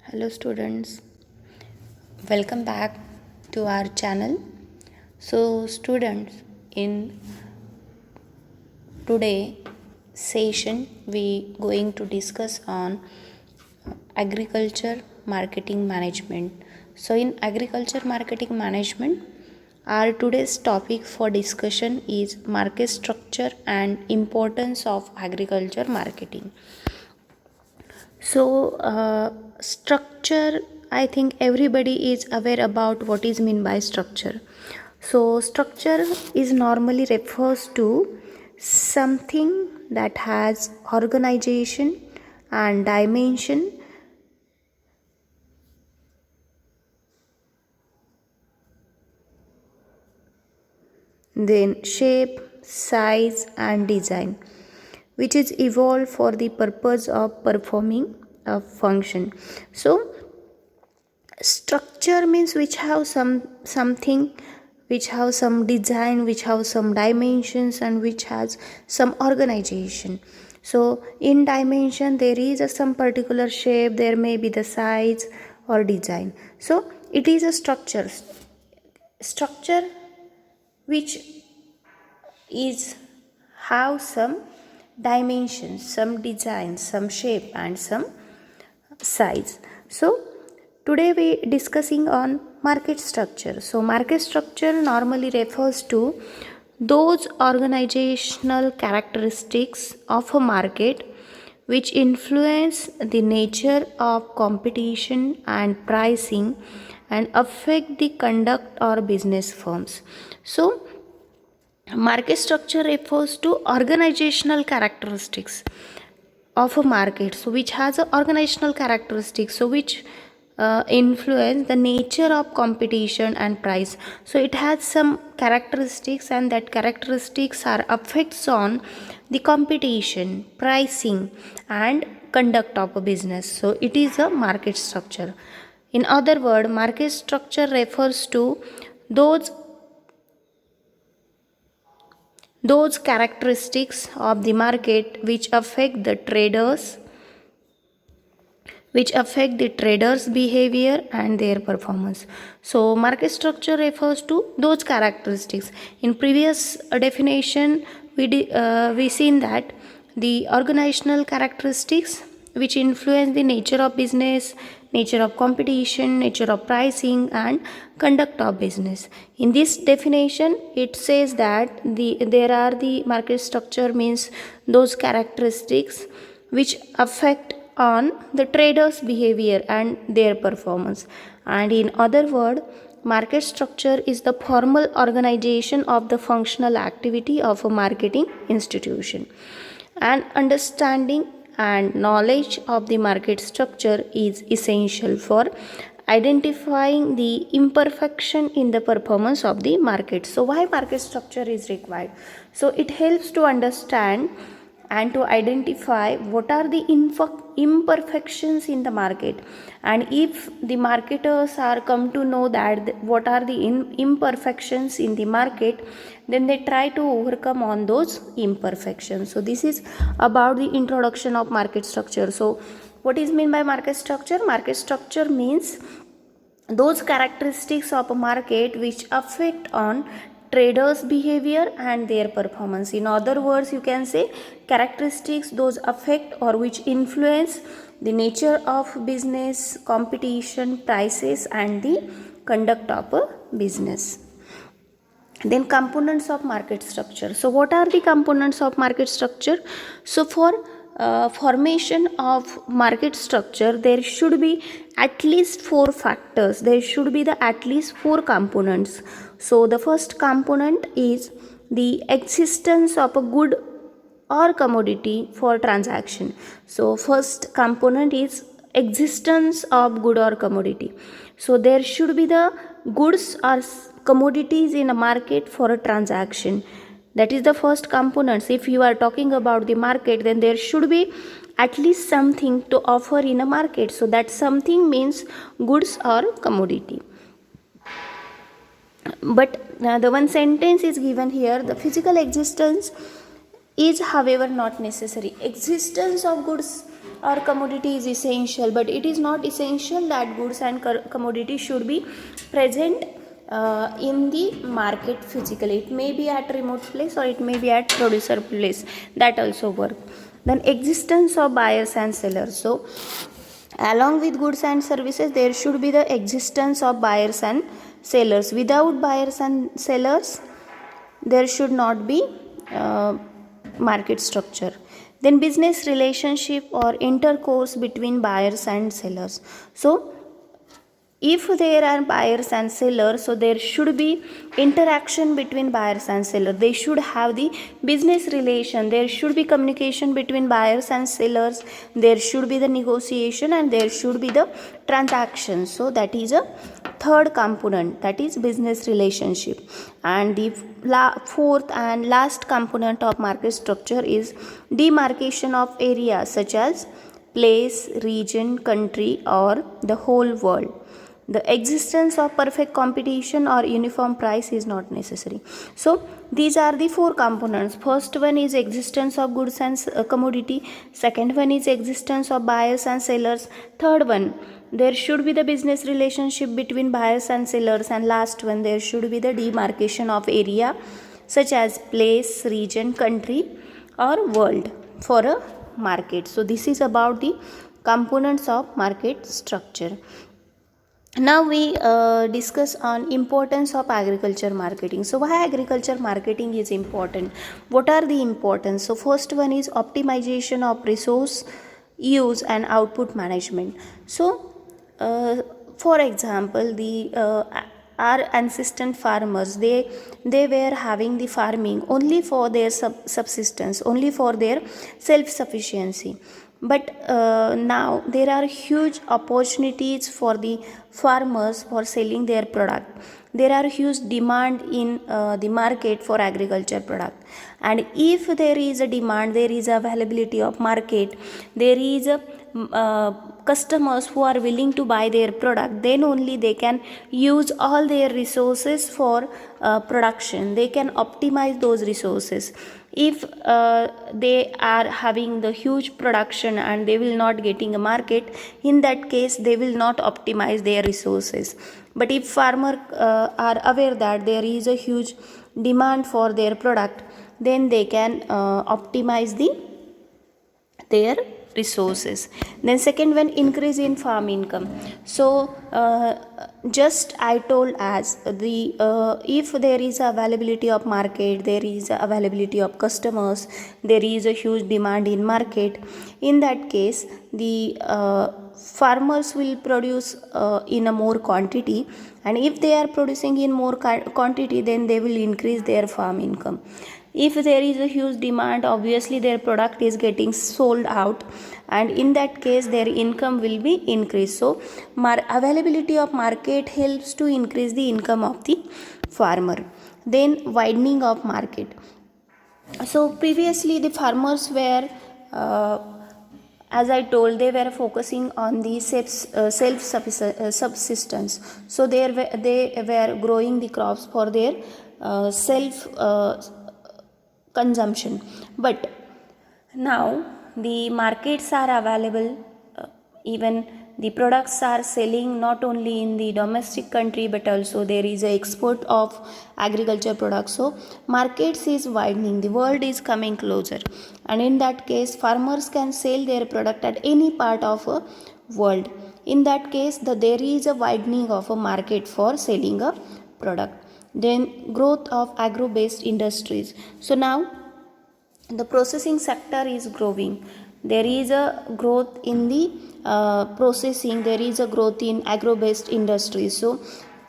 Hello students, welcome back to our channel. So students, in today session we going to discuss on agriculture marketing management. So in agriculture marketing management, our today's topic for discussion is market structure and importance of agriculture marketing. Structure, I think everybody is aware about what is meant by structure. So, structure is normally refers to something that has organization and dimension, then shape, size, and design, which is evolved for the purpose of performing a function. So, structure means which have something, which have some design, which have some dimensions, and which has some organization. So in dimension there is some particular shape, there may be the size or design. So it is a structure which is have some dimensions, some design, some shape, and some size. So today we discussing on market structure. So market structure normally refers to those organizational characteristics of a market which influence the nature of competition and pricing and affect the conduct or business firms. So market structure refers to organizational characteristics of a market, so which has a organizational characteristics, so which influence the nature of competition and price. So it has some characteristics, and that characteristics are effects on the competition, pricing, and conduct of a business. So it is a market structure. In other word, market structure refers to those characteristics of the market which affect the traders behavior and their performance. So market structure refers to those characteristics. In previous definition we seen that the organizational characteristics which influence the nature of business, nature of competition, nature of pricing, and conduct of business. In this definition, it says that there are the market structure means those characteristics which affect on the traders' behavior and their performance. And in other word, market structure is the formal organization of the functional activity of a marketing institution. And understanding and knowledge of the market structure is essential for identifying the imperfection in the performance of the market. So why market structure is required? So it helps to understand and to identify what are the imperfections in the market, and if the marketers are come to know that what are the imperfections in the market, then they try to overcome on those imperfections. So this is about the introduction of market structure. So what is meant by market structure? Market structure means those characteristics of a market which affect on traders behavior and their performance. In other words, you can say characteristics those affect or which influence the nature of business, competition, prices, and the conduct of a business. Then components of market structure. So what are the components of market structure? So for formation of market structure, there should be at least 4 factors. There should be the at least 4 components. So the first component is the existence of a good or commodity for transaction. So first component is existence of good or commodity. So there should be the goods or commodities in a market for a transaction. That is the first components. If you are talking about the market, then there should be at least something to offer in a market. So that something means goods or commodity. But the one sentence is given here, the physical existence is however not necessary. Existence of goods or commodity is essential, but it is not essential that goods and commodity should be present in the market physically. It may be at remote place or it may be at producer place, that also work. Then existence of buyers and sellers. So along with goods and services there should be the existence of buyers and sellers. Without buyers and sellers there should not be market structure. Then business relationship or intercourse between buyers and sellers. So if there are buyers and sellers, so there should be interaction between buyers and sellers. They should have the business relation, there should be communication between buyers and sellers, there should be the negotiation, and there should be the transaction. So that is a third component, that is business relationship. And the fourth and last component of market structure is demarcation of area, such as place, region, country, or the whole world. The existence of perfect competition or uniform price is not necessary. So these are the four components. First one is existence of goods and commodity. Second one is existence of buyers and sellers. Third one, there should be the business relationship between buyers and sellers. And last one, there should be the demarcation of area, such as place, region, country, or world for a market. So this is about the components of market structure. Now we discuss on importance of agriculture marketing. So why agriculture marketing is important? What are the importance? So first one is optimization of resource use and output management. So for example, the our ancestor farmers, they were having the farming only for their subsistence, only for their self sufficiency. But now there are huge opportunities for the farmers for selling their product. There are huge demand in the market for agriculture product, and if there is a demand, there is availability of market, there is a customers who are willing to buy their product, then only they can use all their resources for production. They can optimize those resources. If they are having the huge production and they will not getting a market, in that case they will not optimize their resources. But if farmer are aware that there is a huge demand for their product, then they can optimize their resources. Then second one, increase in farm income. So just I told as the if there is availability of market, there is availability of customers, there is a huge demand in market, in that case the farmers will produce in a more quantity, and if they are producing in more quantity, then they will increase their farm income. If there is a huge demand, obviously their product is getting sold out, and in that case their income will be increased. So availability of market helps to increase the income of the farmer. Then widening of market. So previously the farmers were as I told, they were focusing on the self subsistence. So they were growing the crops for their self consumption. But now the markets are available, even the products are selling not only in the domestic country, but also there is a export of agriculture products. So markets is widening, the world is coming closer, and in that case farmers can sell their product at any part of a world. In that case there is a widening of a market for selling a product. Then growth of agro based industries. So now the processing sector is growing. There is a growth in the processing, there is a growth in agro based industries. So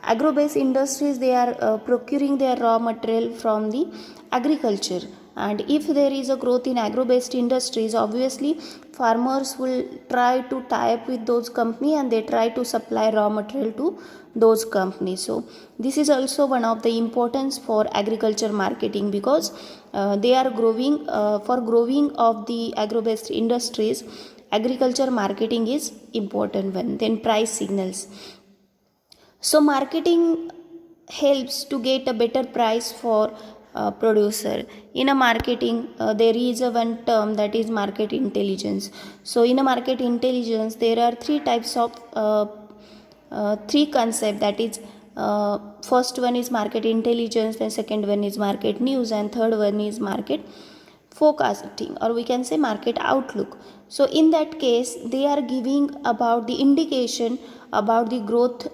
agro based industries, they are procuring their raw material from the agriculture, and if there is a growth in agro based industries, obviously farmers will try to tie up with those companies and they try to supply raw material to those companies. So this is also one of the importance for agriculture marketing, because they are growing for growing of the agro based industries. Agriculture marketing is important one. Then price signals. So marketing helps to get a better price for producer. In a marketing, there is a one term that is market intelligence. So in a market intelligence, there are three types of three concept, that is first one is market intelligence, then second one is market news, and third one is market forecasting, or we can say market outlook. So in that case, they are giving about the indication about the growth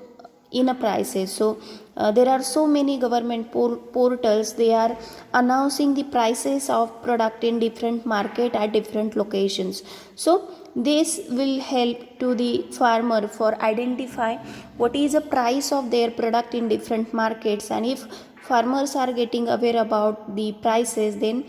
in a prices. So there are so many government portals, they are announcing the prices of product in different market at different locations. So this will help to the farmer for identify what is the price of their product in different markets, and if farmers are getting aware about the prices, then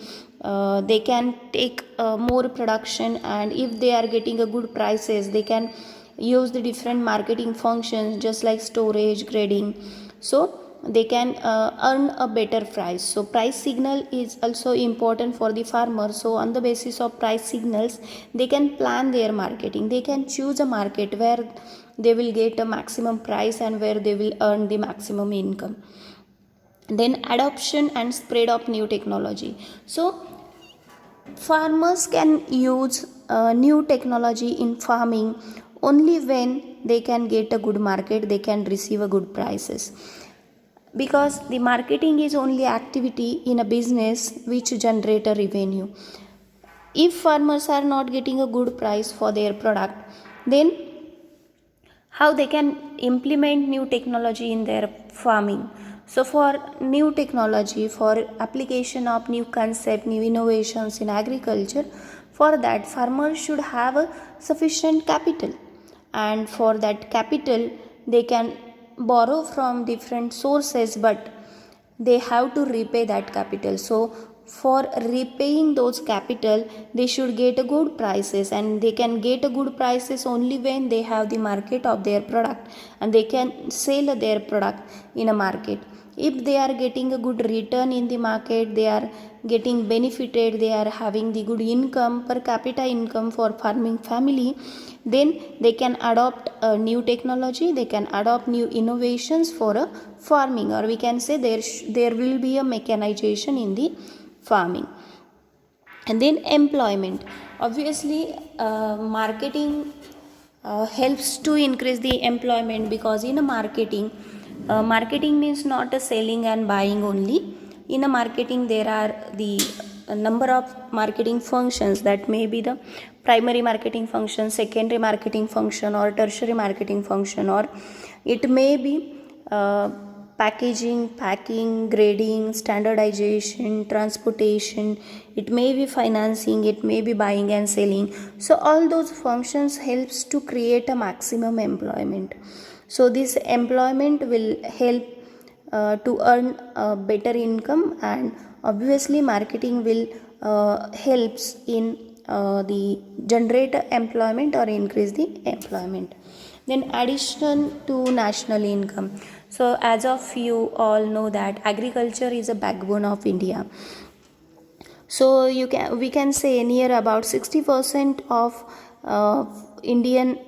they can take more production, and if they are getting a good prices, they can use the different marketing functions just like storage, grading, so they can earn a better price. So price signal is also important for the farmer. So on the basis of price signals, they can plan their marketing, they can choose a market where they will get a maximum price and where they will earn the maximum income. Then adoption and spread of new technology. So farmers can use new technology in farming only when they can get a good market, they can receive a good prices, because the marketing is only activity in a business which generate a revenue. If farmers are not getting a good price for their product, then how they can implement new technology in their farming. So for new technology, for application of new concept, new innovations in agriculture, for that farmers should have a sufficient capital, and for that capital they can borrow from different sources, but they have to repay that capital. So for repaying those capital, they should get a good prices, and they can get a good prices only when they have the market of their product, and they can sell their product in a market. If they are getting a good return in the market, they are getting benefited, they are having the good income, per capita income for farming family, then they can adopt a new technology, they can adopt new innovations for a farming, or we can say there will be a mechanization in the farming. And then employment, obviously marketing helps to increase the employment, because in a marketing, marketing means not a selling and buying only. In a marketing, there are the number of marketing functions, that may be the primary marketing function, secondary marketing function, or tertiary marketing function, or it may be uh, packaging, packing, grading, standardization, transportation, it may be financing, it may be buying and selling. So all those functions helps to create a maximum employment. So this employment will help to earn a better income, and obviously marketing will helps in the generate employment or increase the employment. Then addition to national income. So as of you all know that agriculture is a backbone of India. So we can say near about 60% of Indian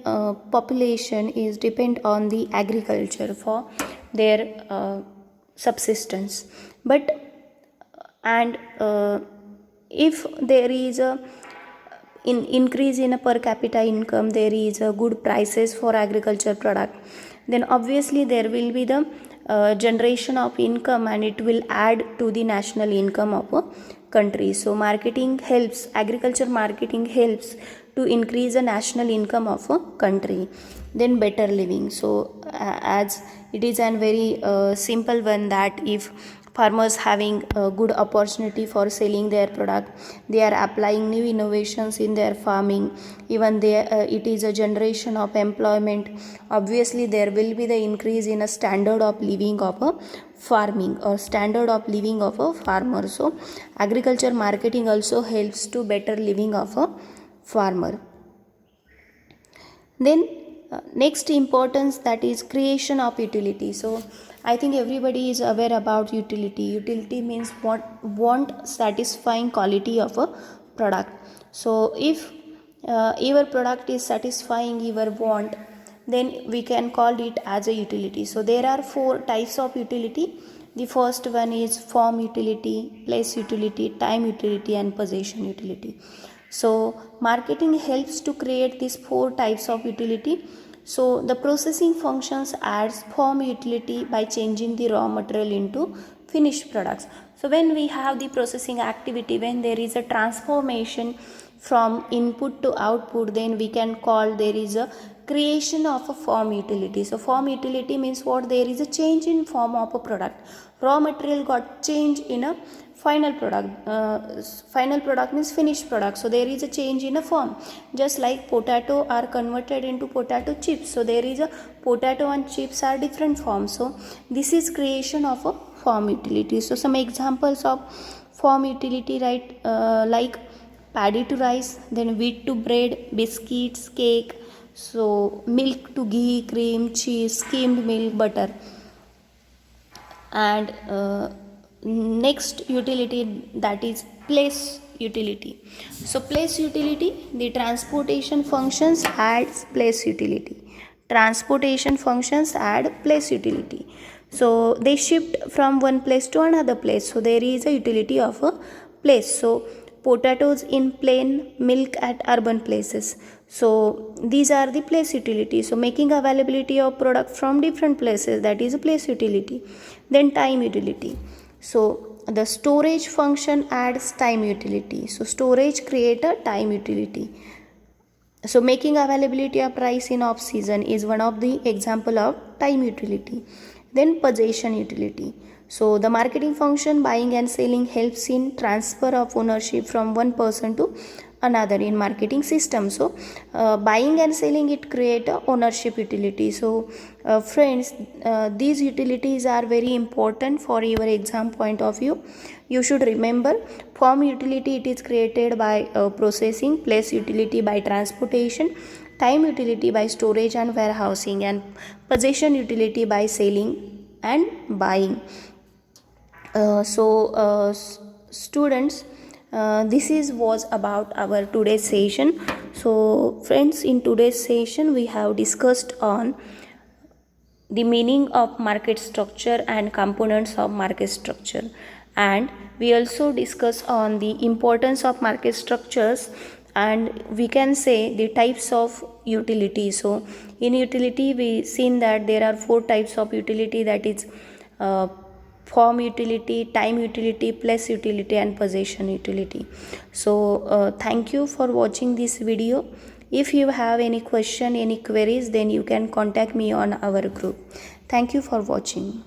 population is depend on the agriculture for their subsistence. But and if there is a increase in a per capita income, there is a good prices for agriculture product, then obviously there will be the generation of income, and it will add to the national income of a country. So marketing helps, agriculture marketing helps to increase the national income of a country. Then better living. So as it is a very simple one, that if farmers having a good opportunity for selling their product, they are applying new innovations in their farming, even they it is a generation of employment, obviously there will be the increase in a standard of living of a farming, or standard of living of a farmer. So agriculture marketing also helps to better living of a farmer. Then next importance, that is creation of utility. So I think everybody is aware about utility. Utility means what want satisfying quality of a product. So if your product is satisfying your want, then we can call it as a utility. So there are four types of utility. The first one is form utility, place utility, time utility, and possession utility. So marketing helps to create these four types of utility. So the processing functions adds form utility by changing the raw material into finished products. So when we have the processing activity, when there is a transformation from input to output, then we can call there is a creation of a form utility. So form utility means what? There is a change in form of a product. Raw material got changed in a final product. Final product means finished product. So there is a change in a form. Just like potato are converted into potato chips. So there is a potato and chips are different forms. So this is creation of a form utility. So some examples of form utility, right? Like paddy to rice, then wheat to bread, biscuits, cake, so milk to ghee, cream, cheese, skimmed milk, butter. And next utility, that is place utility. So place utility, the transportation functions adds place utility. Transportation functions add place utility. So they shift from one place to another place. So there is a utility of a place. So potatoes in plain, milk at urban places. So these are the place utility. So making availability of product from different places, that is a place utility. Then time utility. So the storage function adds time utility. So storage create a time utility. So making availability of price in off season is one of the example of time utility. Then possession utility. So the marketing function buying and selling helps in transfer of ownership from one person to another in marketing system. So buying and selling, it create a ownership utility. So friends, these utilities are very important for your exam point of view. You should remember form utility, it is created by processing, place utility by transportation, time utility by storage and warehousing, and possession utility by selling and buying. Students, this is was about our today's session. So friends, in today's session we have discussed on the meaning of market structure and components of market structure, and we also discuss on the importance of market structures, and we can say the types of utility. So in utility we seen that there are four types of utility, that is uh, form utility, time utility, place utility, and possession utility. So thank you for watching this video. If you have any question, any queries, then you can contact me on our group. Thank you for watching.